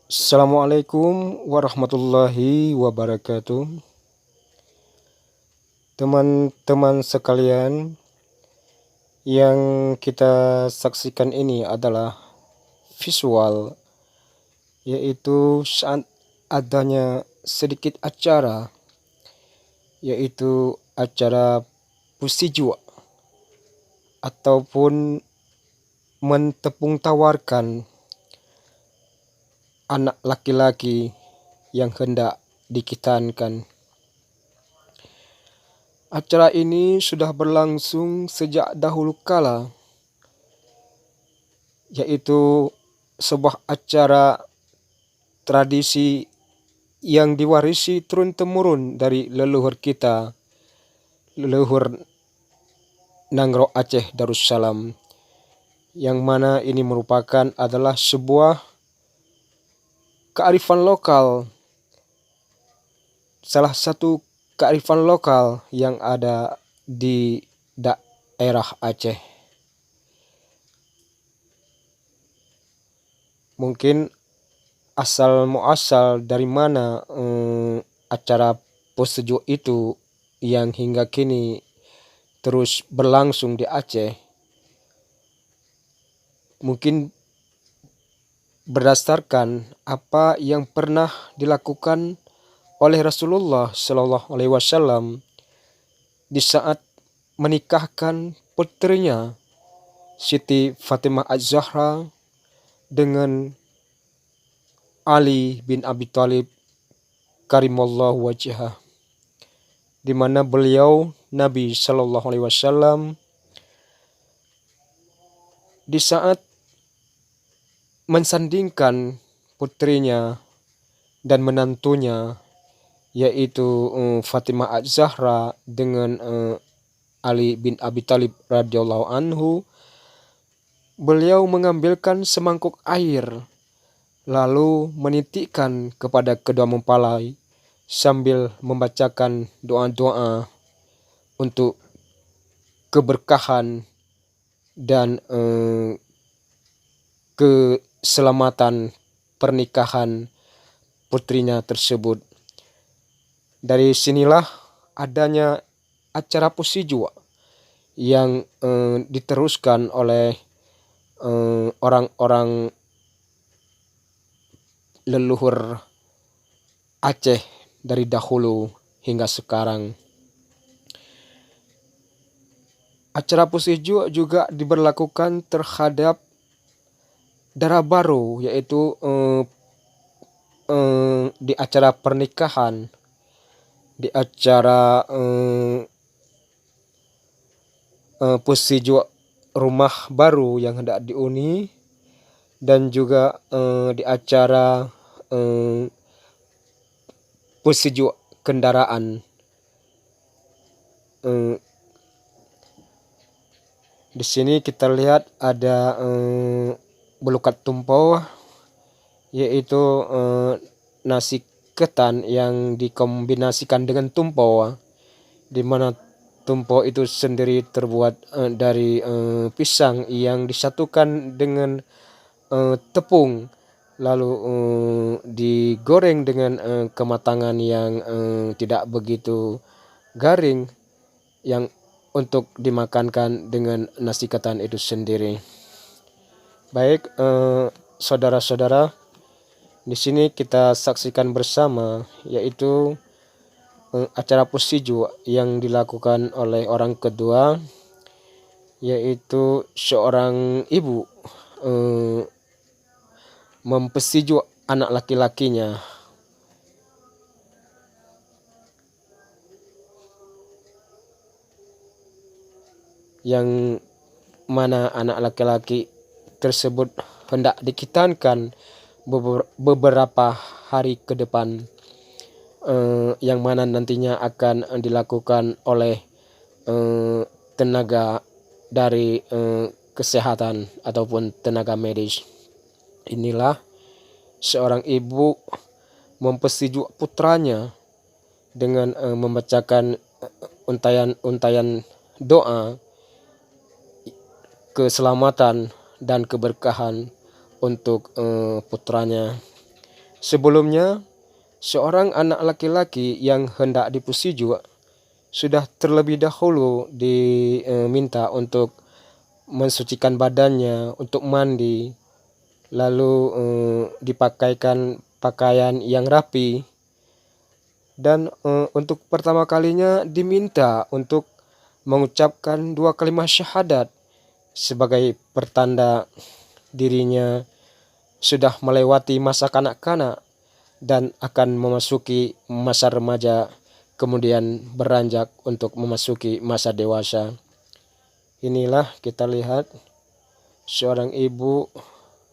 Assalamualaikum warahmatullahi wabarakatuh. Teman-teman sekalian, yang kita saksikan ini adalah visual, yaitu saat adanya sedikit acara, yaitu acara pusijua ataupun mentepung tawarkan anak laki-laki yang hendak dikitankan. Acara ini sudah berlangsung sejak dahulu kala, yaitu sebuah acara tradisi yang diwarisi turun-temurun dari leluhur kita, leluhur Nangro Aceh Darussalam, yang mana ini merupakan adalah sebuah kearifan lokal, salah satu kearifan lokal yang ada di daerah Aceh. Mungkin asal muasal dari mana acara posejo itu yang hingga kini terus berlangsung di Aceh, mungkin berdasarkan apa yang pernah dilakukan oleh Rasulullah Shallallahu Alaihi Wasallam di saat menikahkan putrinya Siti Fatimah Az-Zahra dengan Ali bin Abi Thalib karimallahu wajhah, di mana beliau Nabi Shallallahu Alaihi Wasallam di saat mensandingkan putrinya dan menantunya, yaitu Fatimah Az-Zahra dengan Ali bin Abi Thalib radhiyallahu anhu, beliau mengambilkan semangkuk air lalu menitikkan kepada kedua mempelai sambil membacakan doa-doa untuk keberkahan dan keselamatan pernikahan putrinya tersebut. Dari sinilah adanya acara pusijua yang diteruskan oleh orang-orang leluhur Aceh dari dahulu hingga sekarang. Acara pusijua juga diberlakukan terhadap darah baru, yaitu di acara pernikahan, di acara pusijua rumah baru yang hendak dihuni, dan juga di acara pusijua kendaraan. Di sini kita lihat ada belukat tumpau, yaitu nasi ketan yang dikombinasikan dengan tumpau, di mana tumpau itu sendiri terbuat dari pisang yang disatukan dengan tepung, lalu digoreng dengan kematangan yang tidak begitu garing, yang untuk dimakankan dengan nasi ketan itu sendiri. Baik, saudara-saudara, di sini kita saksikan bersama, yaitu acara pusiju yang dilakukan oleh orang kedua, yaitu seorang ibu mempesiju anak laki-lakinya, yang mana anak laki-laki tersebut hendak dikitankan beberapa hari ke depan, yang mana nantinya akan dilakukan oleh tenaga dari kesehatan ataupun tenaga medis. Inilah seorang ibu mempersetuju putranya dengan membacakan untayan-untayan doa keselamatan dan keberkahan untuk putranya. Sebelumnya, seorang anak laki-laki yang hendak dipusiju sudah terlebih dahulu diminta untuk mensucikan badannya, untuk mandi, lalu dipakaikan pakaian yang rapi, dan untuk pertama kalinya diminta untuk mengucapkan 2 kalimat syahadat sebagai pertanda dirinya sudah melewati masa kanak-kanak dan akan memasuki masa remaja, kemudian beranjak untuk memasuki masa dewasa. Inilah kita lihat seorang ibu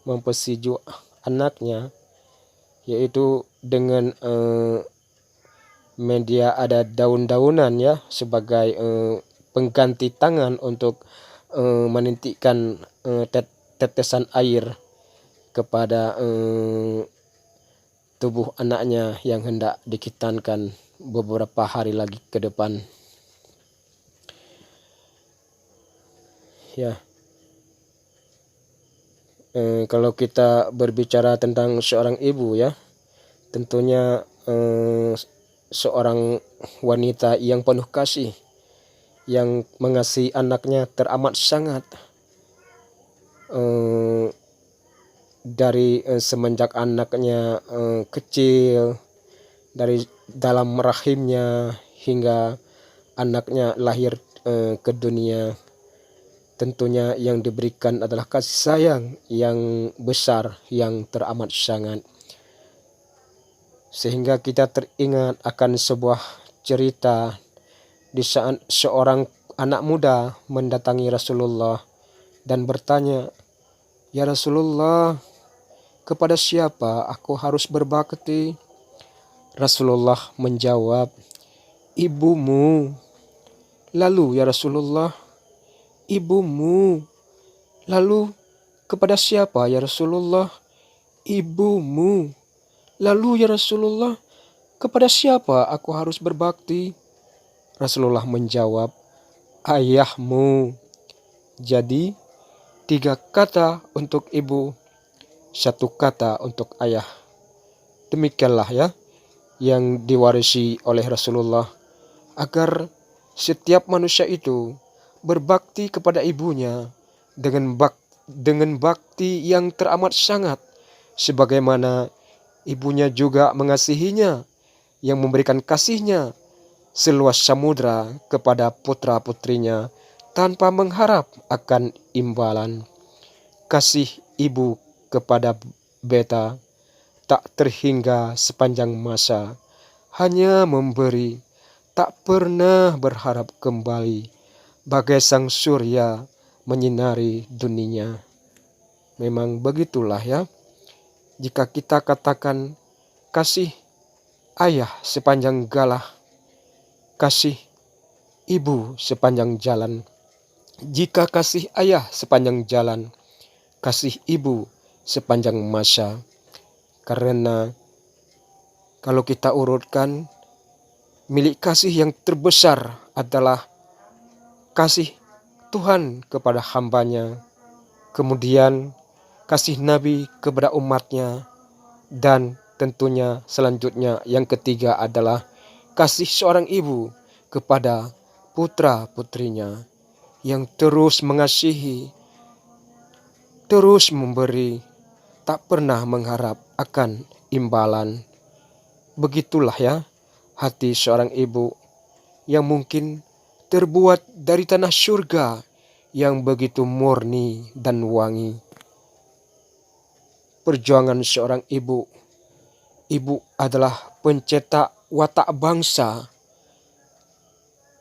mempersiju anaknya, yaitu dengan media ada daun-daunan ya sebagai pengganti tangan untuk menitikkan tetesan air kepada tubuh anaknya yang hendak dikhitankan beberapa hari lagi ke depan. Ya, kalau kita berbicara tentang seorang ibu ya, tentunya seorang wanita yang penuh kasih, yang mengasihi anaknya teramat sangat. Dari semenjak anaknya kecil, dari dalam rahimnya hingga anaknya lahir ke dunia, tentunya yang diberikan adalah kasih sayang yang besar, yang teramat sangat. Sehingga kita teringat akan sebuah cerita di saat seorang anak muda mendatangi Rasulullah dan bertanya, "Ya Rasulullah, kepada siapa aku harus berbakti?" Rasulullah menjawab, "Ibumu." "Lalu ya Rasulullah?" "Ibumu." "Lalu kepada siapa ya Rasulullah?" "Ibumu." "Lalu ya Rasulullah, kepada siapa aku harus berbakti?" Rasulullah menjawab, "Ayahmu." Jadi 3 kata untuk ibu, 1 kata untuk ayah. Demikianlah ya yang diwarisi oleh Rasulullah, agar setiap manusia itu berbakti kepada ibunya dengan bakti yang teramat sangat, sebagaimana ibunya juga mengasihinya, yang memberikan kasihnya seluas samudra kepada putra-putrinya tanpa mengharap akan imbalan. Kasih ibu kepada beta tak terhingga sepanjang masa, hanya memberi, tak pernah berharap kembali, bagai sang surya menyinari dunia. Memang begitulah ya, jika kita katakan kasih ayah sepanjang galah, kasih ibu sepanjang jalan. Jika kasih ayah sepanjang jalan, kasih ibu sepanjang masa. Karena kalau kita urutkan, milik kasih yang terbesar adalah kasih Tuhan kepada hambanya, kemudian kasih Nabi kepada umatnya, dan tentunya selanjutnya yang ketiga adalah kasih seorang ibu kepada putra-putrinya, yang terus mengasihi, terus memberi, tak pernah mengharap akan imbalan. Begitulah ya hati seorang ibu yang mungkin terbuat dari tanah surga yang begitu murni dan wangi. Perjuangan seorang ibu. Ibu adalah pencetak watak bangsa.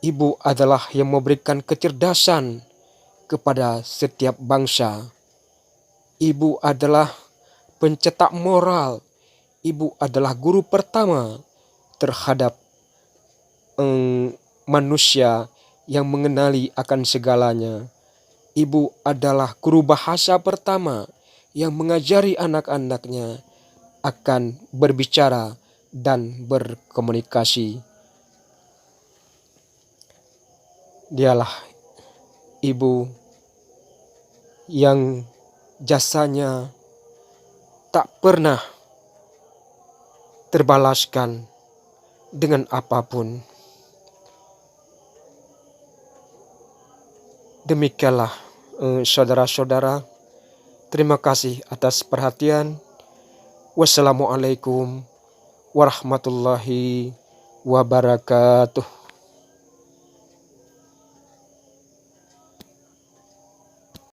Ibu adalah yang memberikan kecerdasan kepada setiap bangsa. Ibu adalah pencetak moral. Ibu adalah guru pertama terhadap manusia yang mengenali akan segalanya. Ibu adalah guru bahasa pertama yang mengajari anak-anaknya akan berbicara dan berkomunikasi. Dialah ibu yang jasanya tak pernah terbalaskan dengan apapun. Demikianlah saudara-saudara, terima kasih atas perhatian. Wassalamualaikum warahmatullahi wabarakatuh.